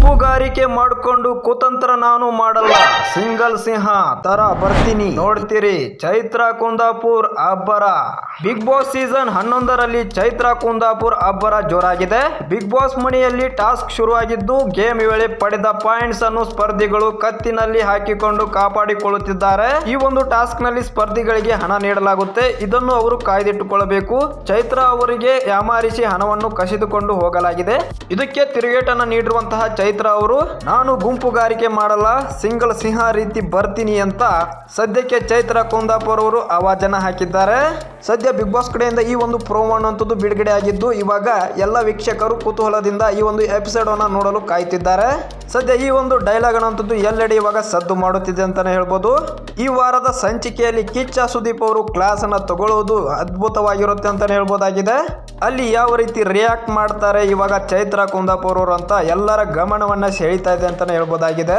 ಗುಂಪುಗಾರಿಕೆ ಮಾಡಿಕೊಂಡು ಕುತಂತ್ರ ನಾನು ಮಾಡಲ್ಲ, ಸಿಂಗಲ್ ಸಿಂಹ ತರ ಬರ್ತೀನಿ ನೋಡ್ತೀರಿ. ಚೈತ್ರ ಕುಂದಾಪುರ್ ಅಬ್ಬರ. ಬಿಗ್ ಬಾಸ್ ಸೀಸನ್ 11ರಲ್ಲಿ ಚೈತ್ರ ಕುಂದಾಪುರ್ ಅಬ್ಬರ ಜೋರಾಗಿದೆ. ಬಿಗ್ ಬಾಸ್ ಮನೆಯಲ್ಲಿ ಟಾಸ್ಕ್ ಶುರುವಾಗಿದ್ದು, ಗೇಮ್ ವೇಳೆ ಪಡೆದ ಪಾಯಿಂಟ್ಸ್ ಅನ್ನು ಸ್ಪರ್ಧಿಗಳು ಕತ್ತಿನಲ್ಲಿ ಹಾಕಿಕೊಂಡು ಕಾಪಾಡಿಕೊಳ್ಳುತ್ತಿದ್ದಾರೆ. ಈ ಒಂದು ಟಾಸ್ಕ್ ನಲ್ಲಿ ಸ್ಪರ್ಧಿಗಳಿಗೆ ಹಣ ನೀಡಲಾಗುತ್ತೆ. ಇದನ್ನು ಅವರು ಕಾಯ್ದಿಟ್ಟುಕೊಳ್ಳಬೇಕು. ಚೈತ್ರ ಅವರಿಗೆ ಯಾಮಾರಿಸಿ ಹಣವನ್ನು ಕಸಿದುಕೊಂಡು ಹೋಗಲಾಗಿದೆ. ಇದಕ್ಕೆ ತಿರುಗೇಟನ್ನು ನೀಡಿರುವಂತಹ ಚೈತ್ರ ಅವರು, ನಾನು ಗುಂಪುಗಾರಿಕೆ ಮಾಡಲ್ಲ, ಸಿಂಗಲ್ ಸಿಂಹ ರೀತಿ ಬರ್ತೀನಿ ಅಂತ ಸದ್ಯಕ್ಕೆ ಚೈತ್ರ ಕುಂದಾಪುರ್ ಅವರು ಆವಾಜನ ಹಾಕಿದ್ದಾರೆ. ಸದ್ಯ ಬಿಗ್ ಬಾಸ್ ಕಡೆಯಿಂದ ಈ ಒಂದು ಪ್ರೋಮೋ ಅನ್ನುವಂಥದ್ದು ಬಿಡುಗಡೆ ಆಗಿದ್ದು, ಇವಾಗ ಎಲ್ಲ ವೀಕ್ಷಕರು ಕುತೂಹಲದಿಂದ ಈ ಒಂದು ಎಪಿಸೋಡ್ ಅನ್ನು ನೋಡಲು ಕಾಯ್ತಿದ್ದಾರೆ. ಸದ್ಯ ಈ ಒಂದು ಡೈಲಾಗ್ ಅನ್ನುವಂಥದ್ದು ಎಲ್ಲೆಡೆ ಇವಾಗ ಸದ್ದು ಮಾಡುತ್ತಿದೆ ಅಂತಾನೆ ಹೇಳ್ಬೋದು. ಈ ವಾರದ ಸಂಚಿಕೆಯಲ್ಲಿ ಕಿಚ್ಚ ಸುದೀಪ್ ಅವರು ಕ್ಲಾಸ್ ಅನ್ನ ತಗೊಳ್ಳುವುದು ಅದ್ಭುತವಾಗಿರುತ್ತೆ ಅಂತಾನೆ ಹೇಳ್ಬೋದಾಗಿದೆ. ಅಲ್ಲಿ ಯಾವ ರೀತಿ ರಿಯಾಕ್ಟ್ ಮಾಡ್ತಾರೆ ಇವಾಗ ಚೈತ್ರ ಕುಂದಾಪುರ್ ಅವರು ಅಂತ ಎಲ್ಲರ ಗಮನವನ್ನ ಸೆಳೀತಾ ಇದೆ ಅಂತಾನೆ ಹೇಳ್ಬೋದಾಗಿದೆ.